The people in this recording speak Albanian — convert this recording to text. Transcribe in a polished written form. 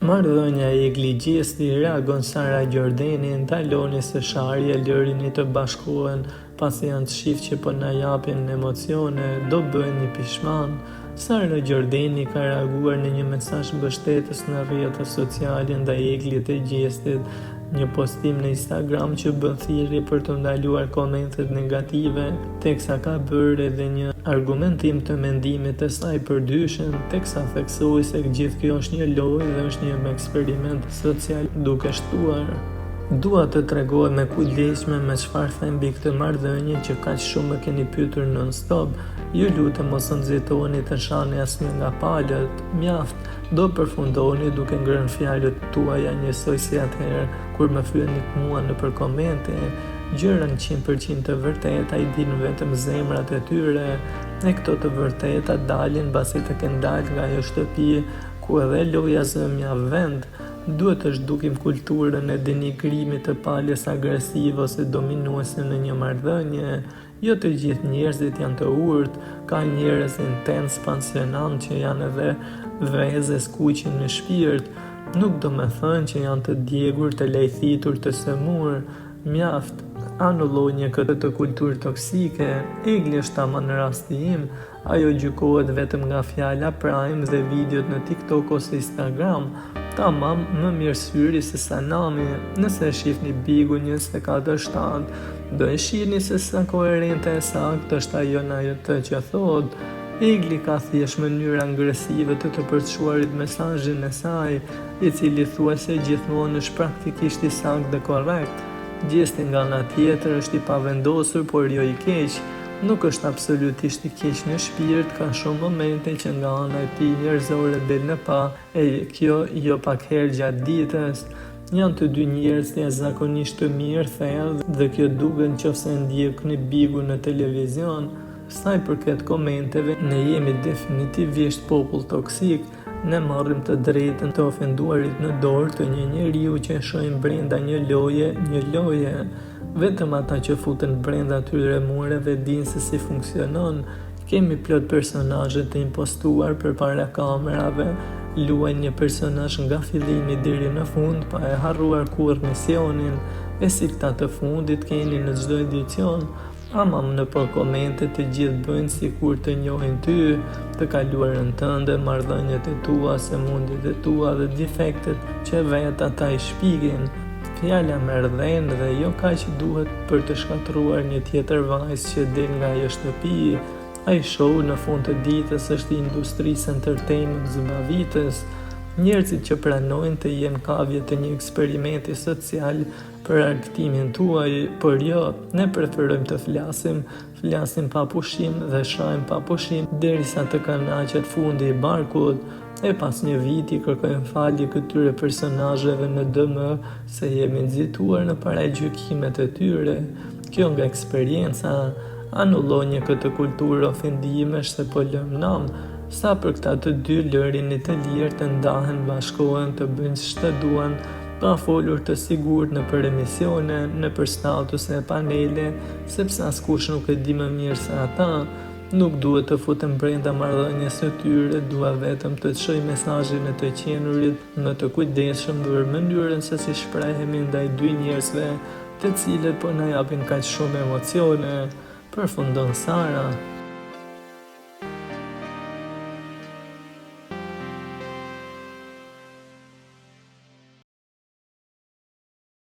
Marrëdhënia e Egli Gjesti reagon Sara Gjordeni, ndaloni së sharje lërini të bashkohen pasi janë të shifë që po na japin emocione, do bëhen një pishman. Sara Gjordeni ka reaguar në një mesazh mbështetës në rrjetet sociale ndaj Eglit të Gjestit, një postim në Instagram që bën thirrje për të ndaluar komentet negative, teksa ka bërë edhe një argumentim të mendimit të saj për dyshim, teksa theksoi se gjithë kjo është një lojë dhe është një eksperiment social, duke shtuar: "Dua të tregoj me kujdesshme me çfarë them mbi këtë marrëdhënie që kaq shumë më keni pyetur non-stop. Ju lutem mos nxitoni të shani asnjë nga palët. Mjaft, do përfundoni duke ngrënë fjalët tuaja njësoj si atëherë kur më fyenit mua nëpër komente. Gjërat 100% të vërteta i dinë vetëm zemrat e tyre. E këto të vërteta dalin mbasi të kenë dalë nga ajo shtëpi ku edhe loja zëmja vend. Duhet të zhdukim kulturën e denigrimit të palës agresive ose dominuese në një marrëdhënie. Jo të gjithë njerëzit janë të urtë, ka njerëz intens pansionant që janë edhe vezë skuqin në shpirt. Nuk do me thënë që janë të djegur, të lejthitur, të sëmur. Mjaft, anullonje këtë kulturë toksike. Egli është tamam në rasti im, ajo gjykohet vetëm nga fjala Prime dhe videot në TikTok ose Instagram. Tamam më mirë syri se Sanami. Nëse shihni Bigu 24/7, do e shihni se sa koherente e saktë është ajo në atë që thot. Egli ka thjesht mënyra agresive të përçuarit mesazhin e saj, i cili thuajse gjithmonë është praktikisht i saktë dhe korrekt. Gjesti nga ana tjetër është i pavendosur, por jo i keq. Nuk është absolutisht i keq në shpirt, ka shumë momente që nga ana e tij njerëzore del në pa, e kjo jo pak herë gjatë ditës. Janë të dy njerëz të zakonisht të mirë thellë dhe kjo duket nëse ndjekni Bigu në televizion. Sa i përket komenteve, ne jemi definitivisht popull toksik. Ne marrim të drejtën të ofenduarit në dorë të një njeriu që shohim brenda një loje. Vetëm ata që futen brenda atyre mureve dinë se si funksionon. Kemi plot personazhe të impostuar përpara kamerave, luajnë një personazh nga fillimi deri në fund pa e harruar kurrë misionin, e si këta të fundit keni në çdo edicion. Ama në për komente të gjithë bëjnë si kur të njohin ty, të kaluarën tënde, marrëdhëniet e tua, sëmundjet e tua dhe defektet që vetë ata i shpigin. Fjala merrdhen dhe jo kaq duhet për të shkatruar një tjetër vajzë që del nga ajo shtëpi. Ai show në fund të ditës është i industrisë entertainment zbavitës. Njerëzit që pranojnë të jenë kavje të një eksperimenti social për argëtimin tuaj, por jo, ne preferojmë të flasim pa pushim dhe shajmë pa pushim derisa të kënaqet fundi i barkut. E pas një viti kërkojmë falje këtyre personazheve në DM se jemi nxituar në paragjykimet e tyre. Kjo nga eksperienca, anullonje këtë kulturë ofendimesh se po lëm nam. Sa për këta të dy lërinit të lirë të ndahen, bashkohen, të bëjnë ç'të duan, pa folur të sigurt në për emisione, në për statuse e panele, sepse askush nuk e di më mirë se ata. Nuk duhet të futem brenda marrëdhënies së tyre, dua vetëm të çoj mesazhin e të qenurit në të kujdesshëm për mënyrën se si shprehemi ndaj dy njerëzve, të cilët po na japin kaq shumë emocione. Përfundon Sara.